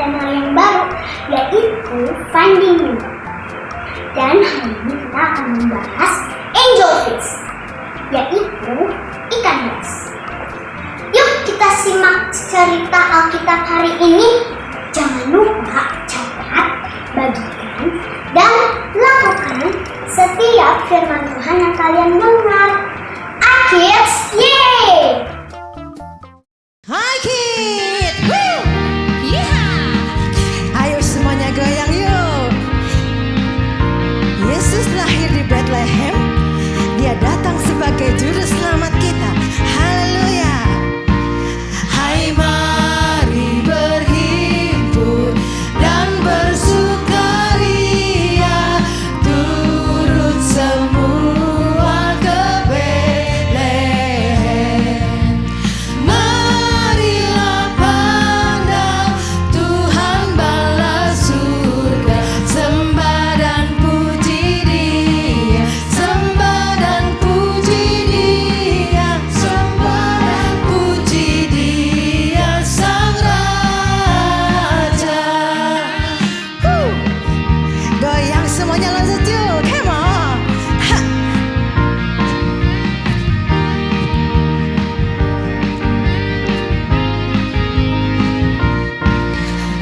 channel yang baru, yaitu Finding Nemo. Dan hari ini kita akan membahas angelfish, yaitu ikan hias. Yuk kita simak cerita Alkitab hari ini. Jangan lupa catat, bagikan, dan lakukan setiap firman Tuhan yang kalian dengar. Kids, yeay! Hai Kid! Woo! Yeah! Ayo semuanya goyang yuk! Yesus lahir di Bethlehem. Dia datang sebagai juru selamat kita. Haleluya! Hai mari berhimpun dan bersukaria, turut semua ke Bethlehem. Marilah pandang Tuhan bala surga, sembah dan puji Dia, sembah dan puji Dia, sembah dan puji Dia Sang Raja. Goyang semuanya, lanjut yuk, come on. Ha.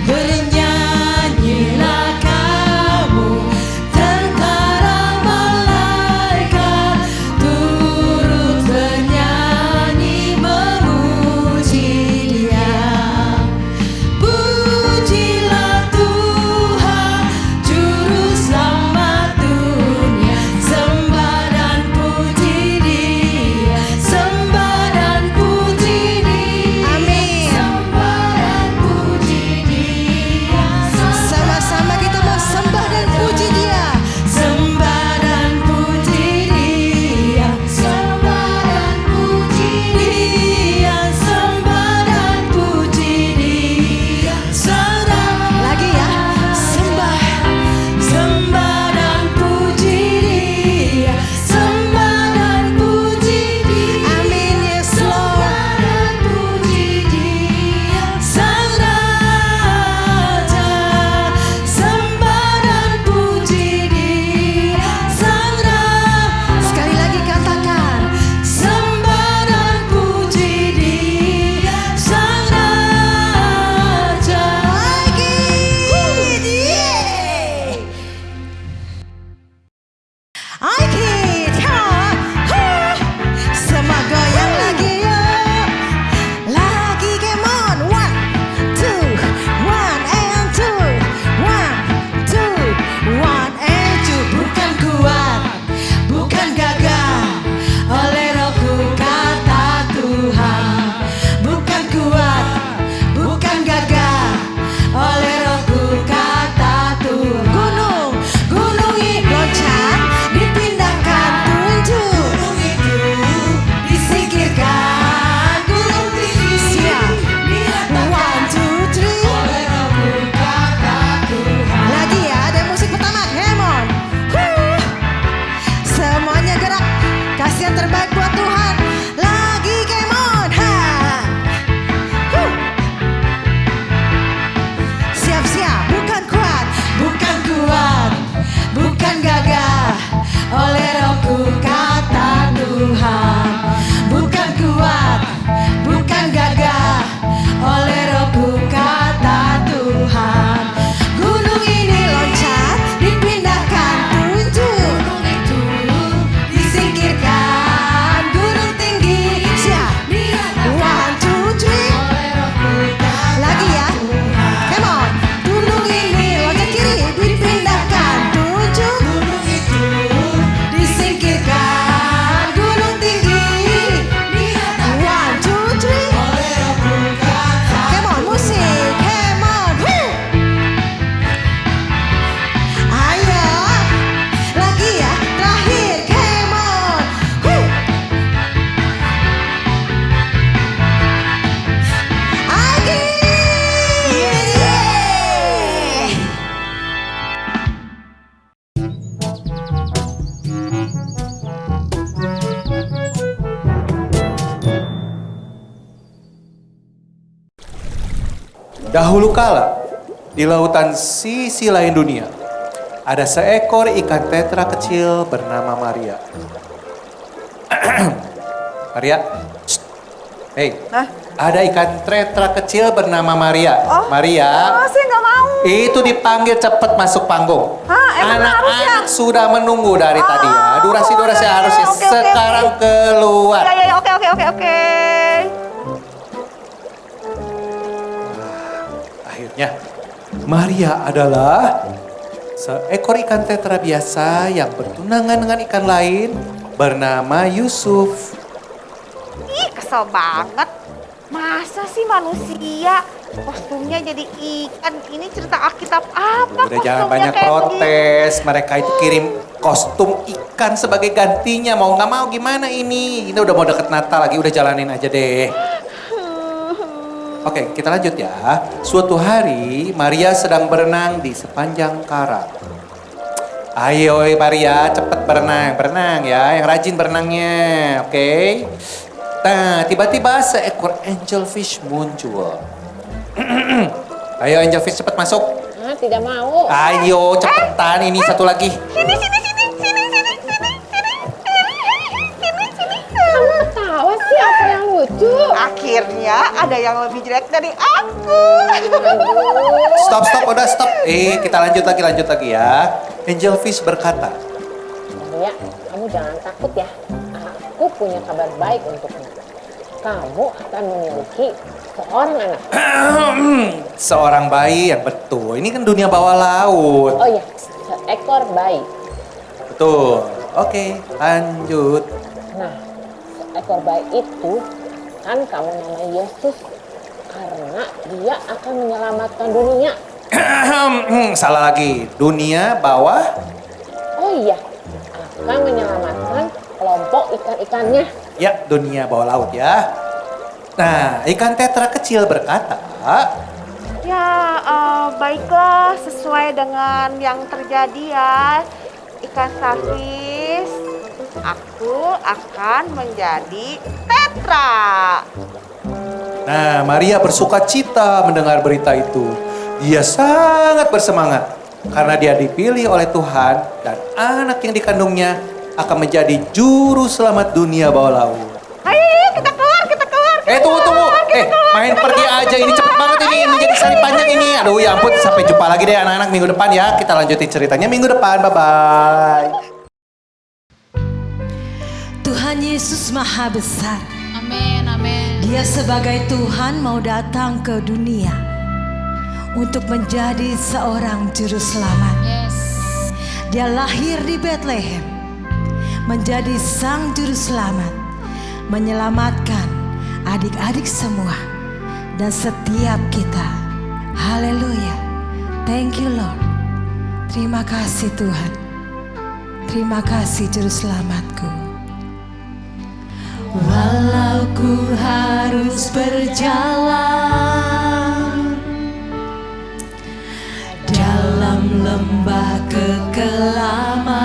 Bernyanyilah kamu tentara malaikat, turut bernyanyi memuji Dia. Pujilah Tuhan juru selamat dunia, sembah dan puji Dia, sembah dan puji Dia. Amin. Sembah dan puji Dia. Sama-sama kita mau sembah dan puji Dia, sembah dan puji Dia, sembah dan puji Dia, sembah dan puji Dia. Lagi ya, sembah, sembah dan puji Dia, sembah dan puji Dia. Amin, yes Lord. Dan puji Dia, Sang Raja. Sembah dan puji Dia, Sang Raja. Sekali lagi katakan, sembah dan puji Dia, Sang Raja. Lagi, yeah. Hai Kid, come on. Semua goyang lagi yuk. Lagi, come on. 1, 2, 1 and 2, 1, 2, 1 and 2. Bukan kuat, bukan gagah, oleh Rohku kata Tuhan. Bukan kuat, bukan gagah, oleh Rohku kata Tuhan. Gunung, gunung itu loncat, dipindahkan tunjuk. Gunung itu disingkirkan, gunung tinggi. Siap. 1, 2, 3. Oleh Rohku kata Tuhan. Lagi ya, ada musik pertama, come on. Semuanya gerak, kasih yang terbaik buat Tuhan. Lagi, come on. Siap-siap, bukan kuat, bukan kuat, bukan gagah, oleh Rohku kata Tuhan. Bukan kuat, bukan gagah, oleh Rohku kata Tuhan. Gunung ini loncat, dipindahkan tunjuk. Gunung itu disingkirkan, gunung tinggi. Siap. 1, 2, 3. Oleh Rohku kata lagi ya. Come on. Gunung ini loncat kiri, dipindahkan tunjuk. Gunung itu disingkirkan, gunung tinggi. 1, 2, 3. Oleh Rohku kata. Come on, musik. Come on. Ayo. Lagi ya. Terakhir. Come on. Lagi. Yeah. Dahulu kala, Di lautan sisi lain dunia, ada seekor ikan tetra kecil bernama Maria. Maria, shh. Hey, Hah? ada ikan tetra kecil bernama Maria. Oh, Maria, saya nggak mau. itu dipanggil cepet masuk panggung. Hah, emang harus ya? Anak-anak sudah menunggu dari tadi ya. Durasi-durasi iya, harusnya oke, sekarang keluar. Ya, oke. Akhirnya, Maria adalah seekor ikan tetra biasa yang bertunangan dengan ikan lain bernama Yusuf. Ih, kesel banget. Masa sih manusia kostumnya jadi ikan? Ini cerita Alkitab apa? Udah jangan kostumnya banyak kayak protes. Mereka itu kirim kostum ikan sebagai gantinya. Mau nggak mau gimana ini? Ini udah mau deket Natal lagi. Udah jalanin aja deh. Oke, kita lanjut ya. Suatu hari, Maria sedang berenang di sepanjang karang. Ayo Maria, cepet berenang ya. Yang rajin berenangnya, oke? Nah, tiba-tiba seekor angelfish muncul. Ayo angelfish cepet masuk. Tidak mau. Ayo cepetan, ini satu lagi. Sini. Kamu ketawa sih, apa yang lucu? Akhirnya ada yang lebih jelek dari aku. Stop, udah stop. Kita lanjut lagi ya. Angelfish berkata, Maria, kamu jangan takut ya. Aku punya kabar baik untukmu. Kamu akan memiliki seorang anak. seorang bayi yang betul. Ini kan dunia bawah laut. Oh iya, seekor bayi. Betul. Oke, lanjut. Nah, seekor bayi itu kan kamu namai Yesus karena dia akan menyelamatkan dunia. Salah lagi. Dunia bawah. Oh iya, akan menyelamatkan kelompok ikan-ikannya. Ya, dunia bawah laut ya. Nah, ikan tetra kecil berkata, Ya, baiklah sesuai dengan yang terjadi ya. Ikan starfish, aku akan menjadi tetra. Nah, Maria bersuka cita mendengar berita itu. Dia sangat bersemangat karena dia dipilih oleh Tuhan dan anak yang dikandungnya akan menjadi juru selamat dunia bawah laut. Ayo, kita keluar. Tunggu. Main pergi aja. Ini cepet banget ini. Menjadi sari panjang ini. Aduh ya ampun. Sampai jumpa lagi deh anak-anak minggu depan ya. Kita lanjutin ceritanya minggu depan. Bye-bye. Tuhan Yesus Maha Besar. Amin. Dia sebagai Tuhan mau datang ke dunia untuk menjadi seorang juru selamat. Yes. Dia lahir di Bethlehem menjadi sang juru selamat, menyelamatkan adik-adik semua dan setiap kita. Haleluya. Thank you Lord. Terima kasih Tuhan. Terima kasih juru selamatku. Walau ku harus berjalan dalam lembah kekelaman,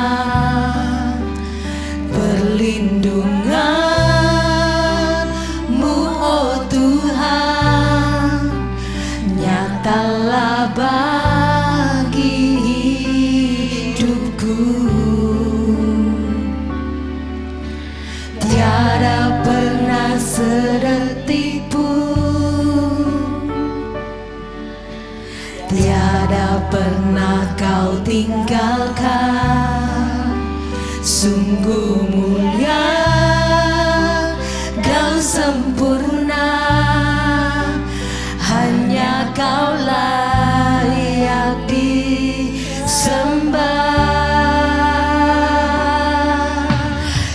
perlindungan-Mu oh Tuhan nyatalah bagi hidupku. Tiada pernah sedetik pun, tiada pernah Kau tinggalkan. Sungguh mulia, Kau sempurna, hanya Kau layak disembah.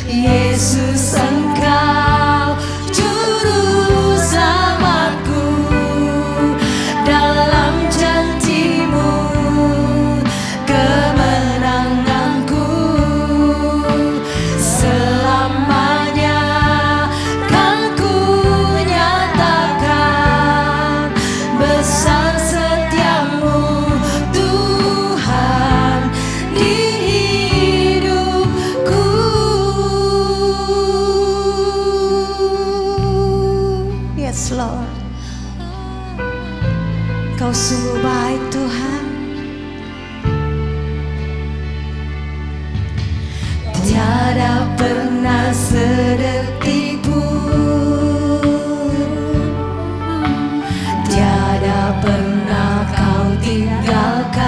Yesus Engkau juru selamatku, dalam janji-Mu kemenanganku. Selama tiada pernah sedetik pun, tiada pernah kau tinggalkan.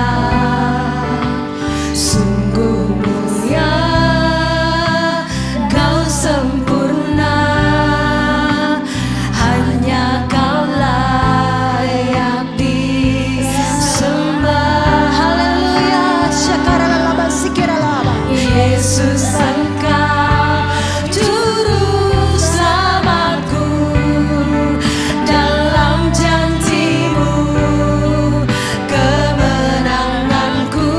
Sungguh mulia, kau sempurna, hanya kau layak disembah. Haleluya, syakaralaba sikiralaba. Yesus Engkau juru selamatku, dalam janji-Mu kemenanganku.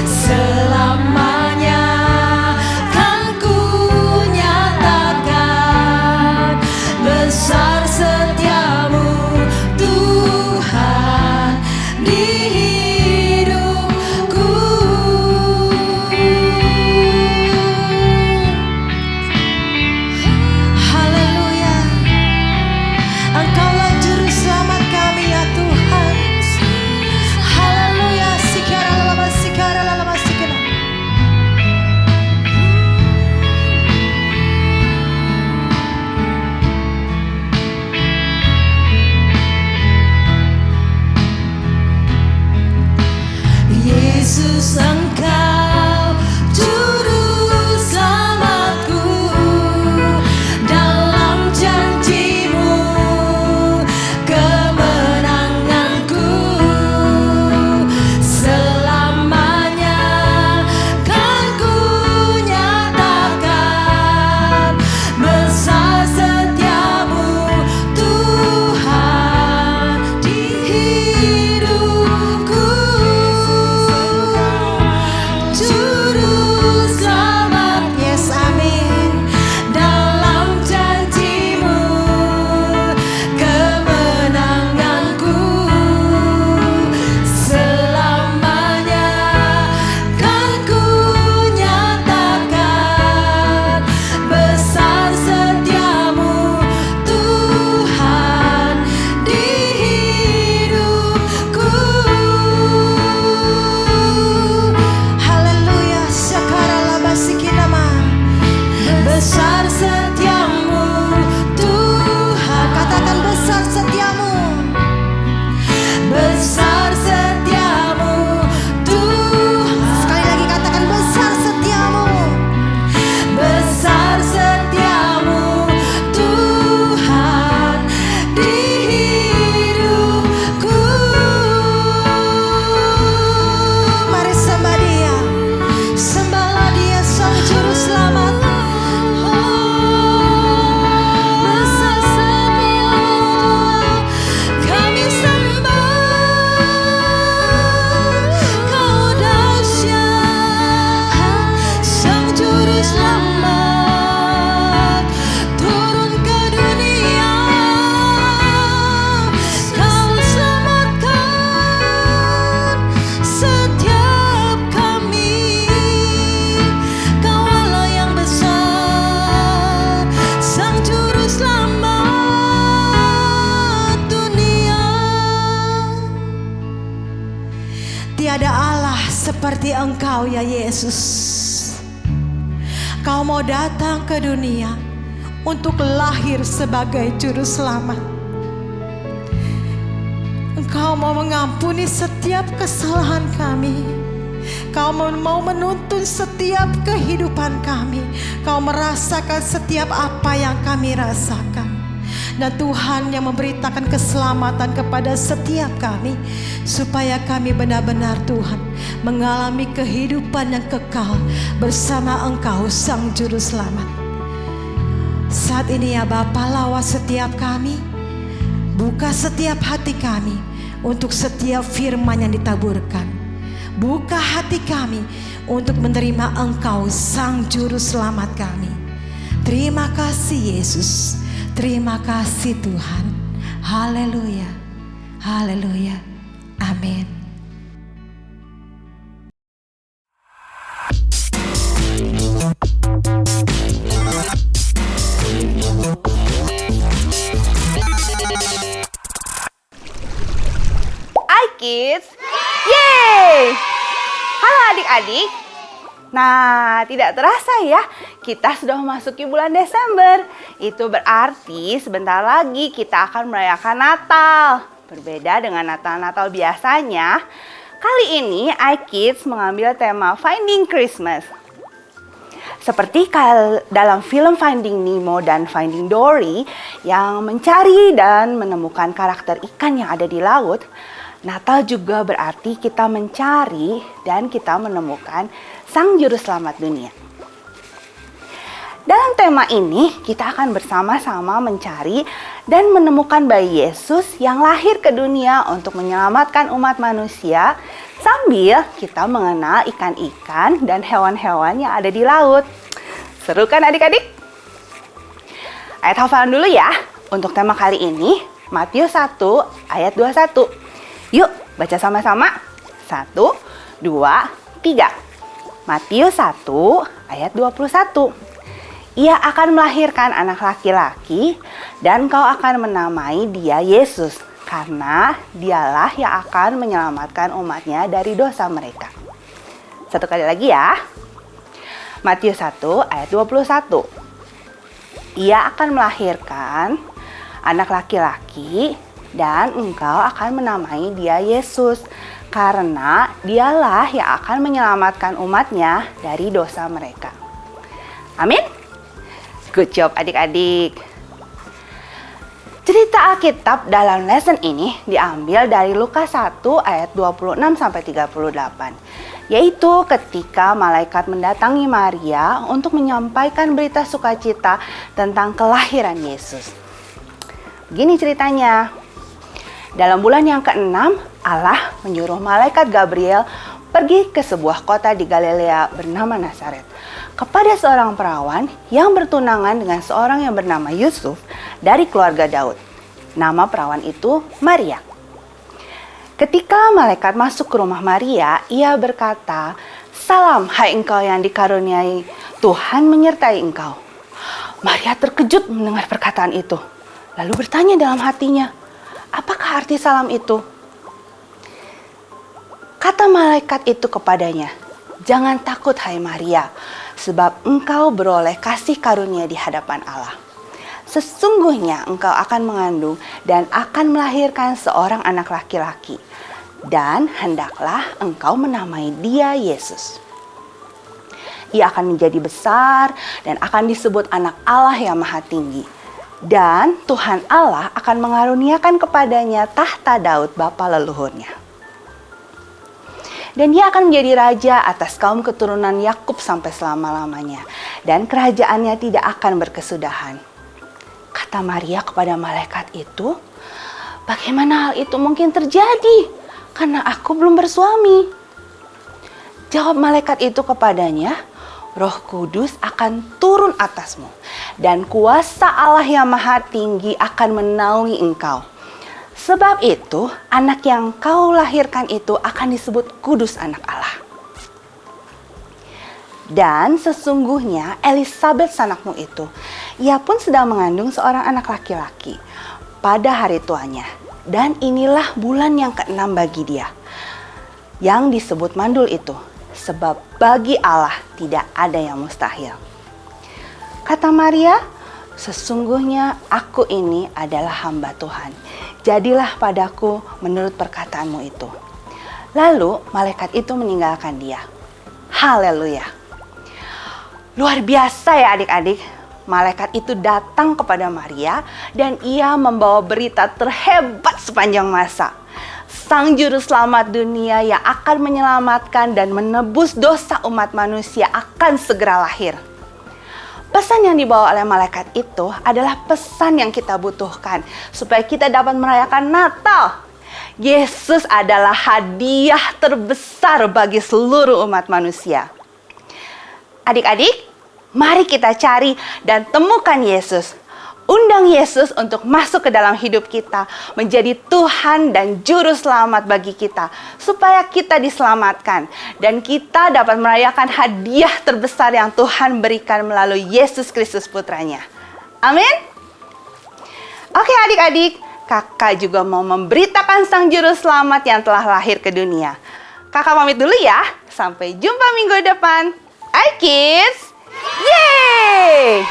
Selamanya kan ku nyatakan besar setiamu Tuhan di hidupku. Haleluya, Engkaulah juru selamat kami ya Tuhan. Haleluya, sikara lama sikara. Yesus Engkau juru selamatku, dalam janji-Mu kemenanganku. Selamanya kan ku nyatakan besar setiamu Tuhan di hidupku. Juru selamat, yes amin, dalam janji-Mu kemenanganku. Selamanya kan ku nyatakan besar setiamu Tuhan di hidupku. Haleluya, syakaralaba sikinama. Besar setiamu Tuhan. Katakan besar setiamu. Besar setiamu Tuhan. Sekali lagi katakan besar setiamu. Besar setiamu Tuhan di hidupku. Mari sembah Dia, sembahlah Dia sang juru selamat. Besar setiamu kami sembah, Kau dahsyat, sang juru selamat turun ke dunia. Kau selamatkan setiap kami. Kau Allah yang besar, sang juru selamat dunia. Tiada Allah seperti Engkau ya Yesus. Kau mau datang ke dunia untuk lahir sebagai juru selamat. Engkau mau mengampuni setiap kesalahan kami. Kau mau menuntun setiap kehidupan kami. Kau merasakan setiap apa yang kami rasakan. Dan Tuhan yang memberitakan keselamatan kepada setiap kami, supaya kami benar-benar Tuhan mengalami kehidupan yang kekal bersama Engkau sang juru selamat. Saat ini ya Bapa, lawas setiap kami, buka setiap hati kami untuk setiap firman yang ditaburkan. Buka hati kami untuk menerima Engkau sang juru selamat kami. Terima kasih Yesus. Terima kasih Tuhan. Haleluya. Haleluya. Amin. Hai kids. Yeay. Halo adik-adik. Nah, tidak terasa ya, kita sudah memasuki bulan Desember. Itu berarti sebentar lagi kita akan merayakan Natal. Berbeda dengan Natal-Natal biasanya, kali ini iKids mengambil tema Finding Christmas. Seperti dalam film Finding Nemo dan Finding Dory yang mencari dan menemukan karakter ikan yang ada di laut, Natal juga berarti kita mencari dan kita menemukan Sang Juru Selamat dunia. Dalam tema ini, kita akan bersama-sama mencari dan menemukan bayi Yesus yang lahir ke dunia untuk menyelamatkan umat manusia, sambil kita mengenal ikan-ikan dan hewan-hewan yang ada di laut. Seru kan adik-adik? Ayat hafalan dulu ya. Untuk tema kali ini, Matius 1 ayat 21. Yuk, baca sama-sama. 1, 2, 3. Matius 1 ayat 21. Ia akan melahirkan anak laki-laki dan kau akan menamai dia Yesus, karena dialah yang akan menyelamatkan umatnya dari dosa mereka. Satu kali lagi ya. Matius 1 ayat 21. Ia akan melahirkan anak laki-laki dan engkau akan menamai dia Yesus, karena dialah yang akan menyelamatkan umatnya dari dosa mereka. Amin. Good job adik-adik. Cerita Alkitab dalam lesson ini diambil dari Lukas 1 ayat 26 sampai 38, yaitu ketika malaikat mendatangi Maria untuk menyampaikan berita sukacita tentang kelahiran Yesus. Begini ceritanya. Dalam bulan yang ke-6, Allah menyuruh malaikat Gabriel pergi ke sebuah kota di Galilea bernama Nazaret, kepada seorang perawan yang bertunangan dengan seorang yang bernama Yusuf dari keluarga Daud. Nama perawan itu Maria. Ketika malaikat masuk ke rumah Maria, ia berkata, "Salam, hai engkau yang dikaruniai, Tuhan menyertai engkau." Maria terkejut mendengar perkataan itu, lalu bertanya dalam hatinya, "Apakah arti salam itu?" Kata malaikat itu kepadanya, "Jangan takut hai Maria, sebab engkau beroleh kasih karunia di hadapan Allah. Sesungguhnya engkau akan mengandung dan akan melahirkan seorang anak laki-laki, dan hendaklah engkau menamai dia Yesus. Ia akan menjadi besar dan akan disebut anak Allah yang maha tinggi. Dan Tuhan Allah akan mengaruniakan kepadanya tahta Daud bapa leluhurnya. Dan dia akan menjadi raja atas kaum keturunan Yakub sampai selama-lamanya. Dan kerajaannya tidak akan berkesudahan." Kata Maria kepada malaikat itu, "Bagaimana hal itu mungkin terjadi? Karena aku belum bersuami." Jawab malaikat itu kepadanya, "Roh Kudus akan turun atasmu, dan kuasa Allah yang maha tinggi akan menaungi engkau. Sebab itu, anak yang kau lahirkan itu akan disebut kudus anak Allah. Dan sesungguhnya Elisabet sanakmu itu, ia pun sedang mengandung seorang anak laki-laki pada hari tuanya. Dan inilah bulan yang ke-6 bagi dia, yang disebut mandul itu. Sebab bagi Allah tidak ada yang mustahil." Kata Maria, "Sesungguhnya aku ini adalah hamba Tuhan. Jadilah padaku menurut perkataanmu itu." Lalu malaikat itu meninggalkan dia. Haleluya. Luar biasa ya adik-adik. Malaikat itu datang kepada Maria dan ia membawa berita terhebat sepanjang masa. Sang Juru Selamat dunia yang akan menyelamatkan dan menebus dosa umat manusia akan segera lahir. Pesan yang dibawa oleh malaikat itu adalah pesan yang kita butuhkan supaya kita dapat merayakan Natal. Yesus adalah hadiah terbesar bagi seluruh umat manusia. Adik-adik, mari kita cari dan temukan Yesus. Undang Yesus untuk masuk ke dalam hidup kita, menjadi Tuhan dan Juru Selamat bagi kita, supaya kita diselamatkan dan kita dapat merayakan hadiah terbesar yang Tuhan berikan melalui Yesus Kristus Putranya. Amin. Oke adik-adik, kakak juga mau memberitakan Sang Juru Selamat yang telah lahir ke dunia. Kakak pamit dulu ya, sampai jumpa minggu depan. iKids, yeay!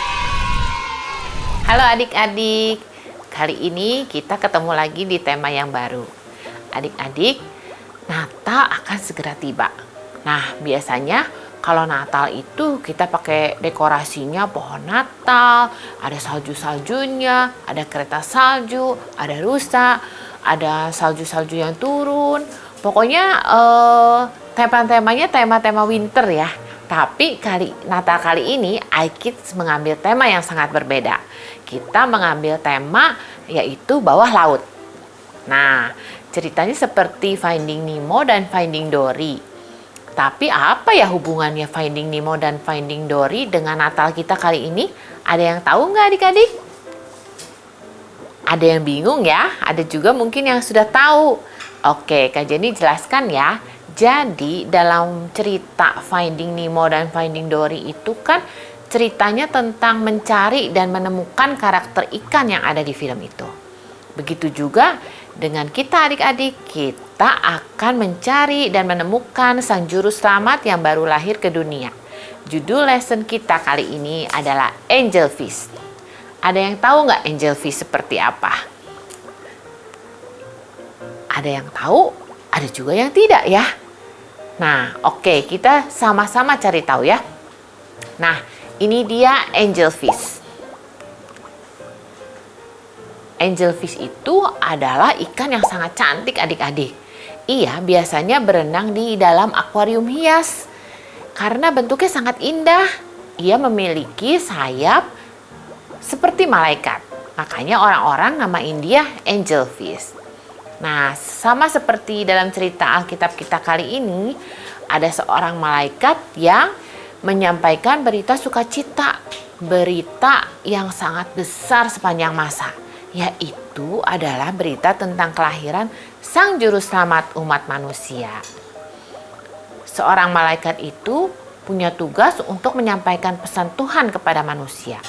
Halo adik-adik, kali ini kita ketemu lagi di tema yang baru. Adik-adik, Natal akan segera tiba. Nah, biasanya kalau Natal itu kita pakai dekorasinya pohon Natal, ada salju-saljunya, ada kereta salju, ada rusa, ada salju-salju yang turun. Pokoknya tema-temanya tema-tema winter ya. Tapi Natal kali ini iKids mengambil tema yang sangat berbeda. Kita mengambil tema yaitu bawah laut. Nah, ceritanya seperti Finding Nemo dan Finding Dory. Tapi apa ya hubungannya Finding Nemo dan Finding Dory dengan Natal kita kali ini? Ada yang tahu nggak adik-adik? Ada yang bingung ya? Ada juga mungkin yang sudah tahu. Oke, Kak Jenny jelaskan ya. Jadi dalam cerita Finding Nemo dan Finding Dory itu kan ceritanya tentang mencari dan menemukan karakter ikan yang ada di film itu. Begitu juga dengan kita adik-adik, kita akan mencari dan menemukan sang juru selamat yang baru lahir ke dunia. Judul lesson kita kali ini adalah Angel Fish. Ada yang tahu nggak Angel Fish seperti apa? Ada yang tahu, ada juga yang tidak ya. Nah, oke, kita sama-sama cari tahu ya. Nah, ini dia Angel Fish. Angel fish itu adalah ikan yang sangat cantik adik-adik. Ia biasanya berenang di dalam akuarium hias. Karena bentuknya sangat indah. Ia memiliki sayap seperti malaikat. Makanya orang-orang namain dia angel fish. Nah, sama seperti dalam cerita Alkitab kita kali ini, ada seorang malaikat yang menyampaikan berita sukacita. Berita yang sangat besar sepanjang masa. Yaitu adalah berita tentang kelahiran Sang Juru Selamat umat manusia. Seorang malaikat itu punya tugas untuk menyampaikan pesan Tuhan kepada manusia.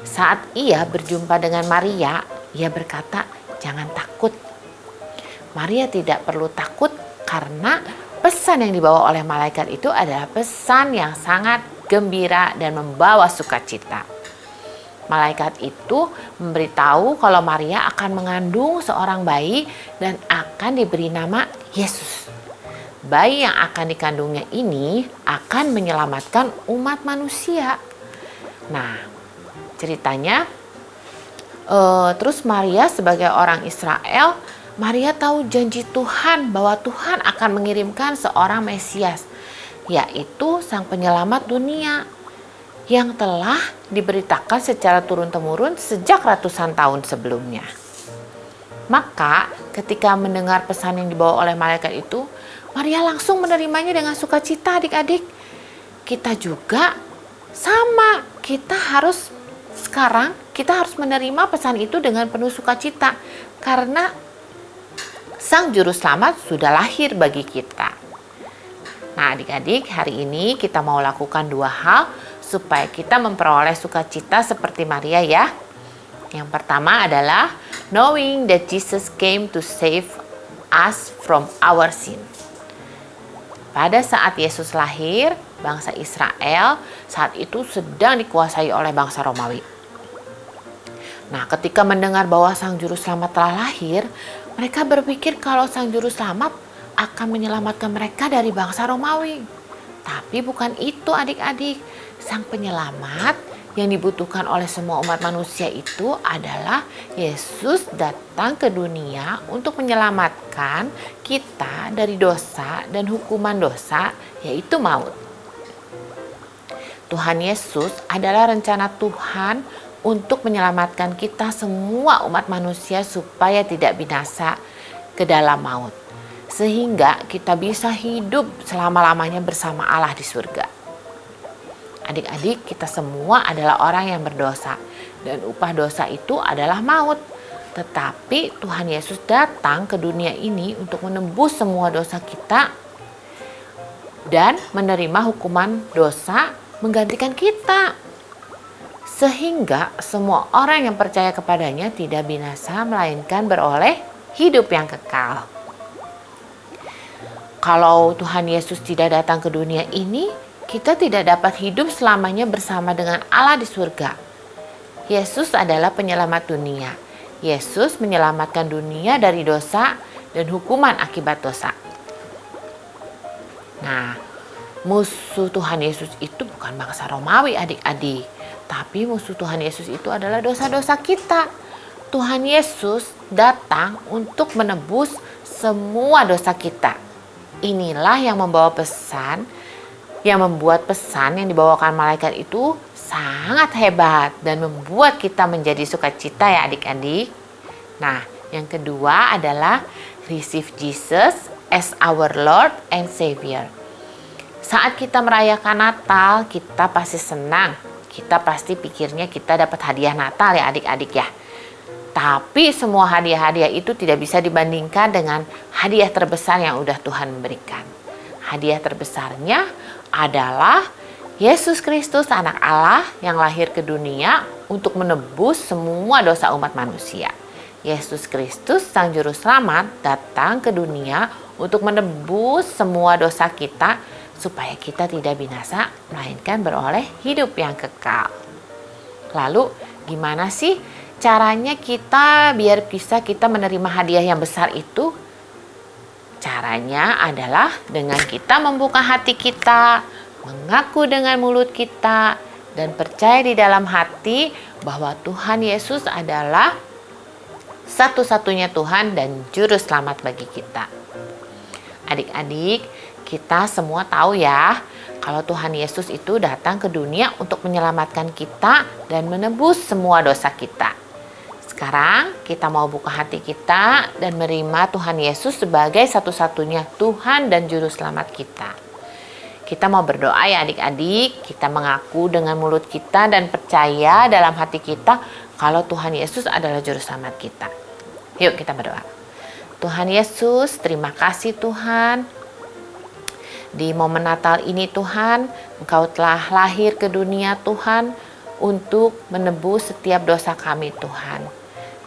Saat ia berjumpa dengan Maria, ia berkata, "Jangan takut." Maria tidak perlu takut karena pesan yang dibawa oleh malaikat itu adalah pesan yang sangat gembira dan membawa sukacita. Malaikat itu memberitahu kalau Maria akan mengandung seorang bayi dan akan diberi nama Yesus. Bayi yang akan dikandungnya ini akan menyelamatkan umat manusia. Nah, ceritanya terus Maria sebagai orang Israel, Maria tahu janji Tuhan bahwa Tuhan akan mengirimkan seorang Mesias, yaitu Sang Penyelamat dunia, yang telah diberitakan secara turun-temurun sejak ratusan tahun sebelumnya. Maka ketika mendengar pesan yang dibawa oleh malaikat itu, Maria langsung menerimanya dengan sukacita adik-adik. Kita juga sama, kita harus menerima pesan itu dengan penuh sukacita. Karena Sang Juru Selamat sudah lahir bagi kita. Nah adik-adik, hari ini kita mau lakukan dua hal supaya kita memperoleh sukacita seperti Maria ya. Yang pertama adalah knowing that Jesus came to save us from our sin. Pada saat Yesus lahir, bangsa Israel saat itu sedang dikuasai oleh bangsa Romawi. Nah, ketika mendengar bahwa Sang Juru Selamat telah lahir, mereka berpikir kalau Sang Juru Selamat akan menyelamatkan mereka dari bangsa Romawi. Tapi bukan itu adik-adik. Sang Penyelamat yang dibutuhkan oleh semua umat manusia itu adalah Yesus datang ke dunia untuk menyelamatkan kita dari dosa dan hukuman dosa, yaitu maut. Tuhan Yesus adalah rencana Tuhan untuk menyelamatkan kita semua umat manusia supaya tidak binasa ke dalam maut. Sehingga kita bisa hidup selama-lamanya bersama Allah di surga. Adik-adik, kita semua adalah orang yang berdosa dan upah dosa itu adalah maut. Tetapi Tuhan Yesus datang ke dunia ini untuk menebus semua dosa kita dan menerima hukuman dosa menggantikan kita. Sehingga semua orang yang percaya kepadanya tidak binasa melainkan beroleh hidup yang kekal. Kalau Tuhan Yesus tidak datang ke dunia ini, kita tidak dapat hidup selamanya bersama dengan Allah di surga. Yesus adalah penyelamat dunia. Yesus menyelamatkan dunia dari dosa dan hukuman akibat dosa. Nah, musuh Tuhan Yesus itu bukan bangsa Romawi adik-adik, tapi musuh Tuhan Yesus itu adalah dosa-dosa kita. Tuhan Yesus datang untuk menebus semua dosa kita. Inilah yang membuat pesan yang dibawakan malaikat itu sangat hebat dan membuat kita menjadi sukacita ya adik-adik. Nah, yang kedua adalah receive Jesus as our Lord and Savior. Saat kita merayakan Natal, kita pasti senang. Kita pasti pikirnya kita dapat hadiah Natal ya adik-adik ya. Tapi semua hadiah-hadiah itu tidak bisa dibandingkan dengan hadiah terbesar yang udah Tuhan berikan. Hadiah terbesarnya adalah Yesus Kristus anak Allah yang lahir ke dunia untuk menebus semua dosa umat manusia. Yesus Kristus sang juru selamat datang ke dunia untuk menebus semua dosa kita supaya kita tidak binasa melainkan beroleh hidup yang kekal. Lalu gimana sih caranya kita biar bisa kita menerima hadiah yang besar itu? Caranya adalah dengan kita membuka hati kita, mengaku dengan mulut kita, dan percaya di dalam hati bahwa Tuhan Yesus adalah satu-satunya Tuhan dan Juru Selamat bagi kita. Adik-adik, kita semua tahu ya, kalau Tuhan Yesus itu datang ke dunia untuk menyelamatkan kita dan menebus semua dosa kita. Sekarang kita mau buka hati kita dan menerima Tuhan Yesus sebagai satu-satunya Tuhan dan Juru Selamat kita. Kita mau berdoa ya adik-adik, kita mengaku dengan mulut kita dan percaya dalam hati kita kalau Tuhan Yesus adalah Juru Selamat kita. Yuk kita berdoa. Tuhan Yesus, terima kasih Tuhan. Di momen Natal ini Tuhan, Engkau telah lahir ke dunia Tuhan untuk menebus setiap dosa kami Tuhan.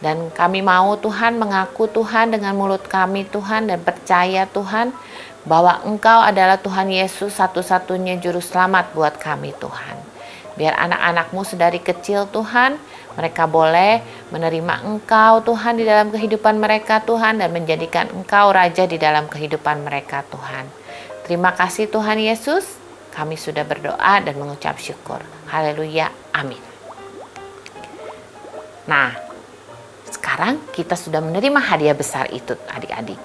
Dan kami mau Tuhan mengaku Tuhan dengan mulut kami Tuhan dan percaya Tuhan bahwa Engkau adalah Tuhan Yesus satu-satunya Juru Selamat buat kami Tuhan. Biar anak-anak-Mu sedari kecil Tuhan, mereka boleh menerima Engkau Tuhan di dalam kehidupan mereka Tuhan dan menjadikan Engkau Raja di dalam kehidupan mereka Tuhan. Terima kasih Tuhan Yesus, kami sudah berdoa dan mengucap syukur. Haleluya, amin. Nah, sekarang kita sudah menerima hadiah besar itu adik-adik.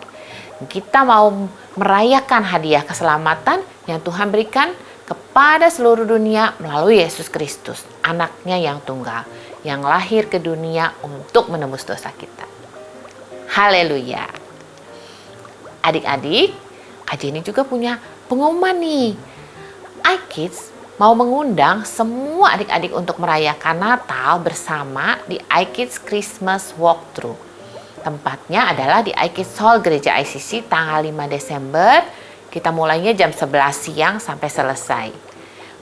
Kita mau merayakan hadiah keselamatan yang Tuhan berikan kepada seluruh dunia melalui Yesus Kristus, anaknya yang tunggal, yang lahir ke dunia untuk menebus dosa kita. Haleluya. Adik-adik, Kak Jenny juga punya pengumuman nih. iKids mau mengundang semua adik-adik untuk merayakan Natal bersama di iKids Christmas Walkthrough. Tempatnya adalah di iKids Hall Gereja ICC tanggal 5 Desember. Kita mulainya jam 11 siang sampai selesai.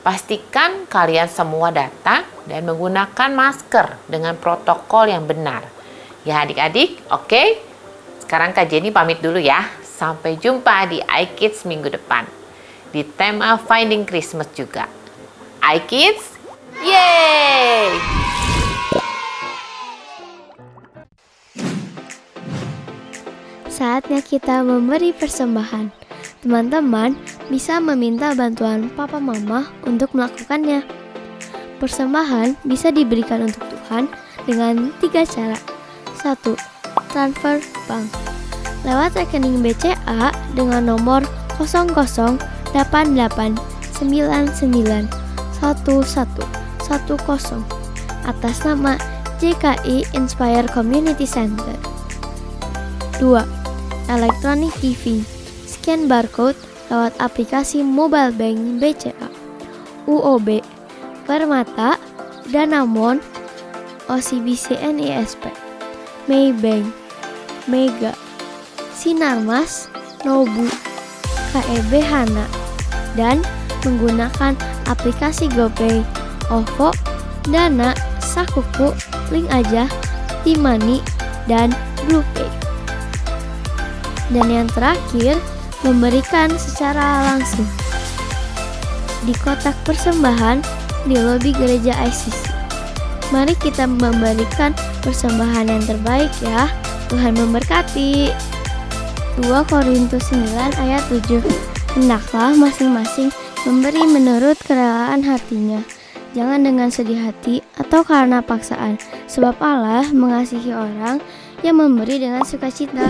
Pastikan kalian semua datang dan menggunakan masker dengan protokol yang benar. Ya adik-adik, oke? Sekarang Kak Jenny pamit dulu ya. Sampai jumpa di iKids minggu depan. Di tema Finding Christmas juga. iKids, yeay! Saatnya kita memberi persembahan. Teman-teman bisa meminta bantuan papa mama untuk melakukannya. Persembahan bisa diberikan untuk Tuhan dengan 3 cara. 1. Transfer bank. Lewat rekening BCA dengan nomor 0088991110 atas nama JKI Inspire Community Center. 2. Electronic giving. Scan barcode lewat aplikasi mobile bank BCA, UOB, Permata, Danamon, OCBC NISP, Maybank, Mega, Sinarmas, Nobu, KEB Hana, dan menggunakan aplikasi GoPay, OVO, Dana, Sakuku, Link Aja, T-Money, dan BluePay. Dan yang terakhir, memberikan secara langsung. di kotak persembahan di lobi gereja ICC. Mari kita memberikan persembahan yang terbaik ya. Tuhan memberkati. 2 Korintus 9 ayat 7. Hendaklah masing-masing memberi menurut kerelaan hatinya, jangan dengan sedih hati atau karena paksaan, sebab Allah mengasihi orang yang memberi dengan sukacita.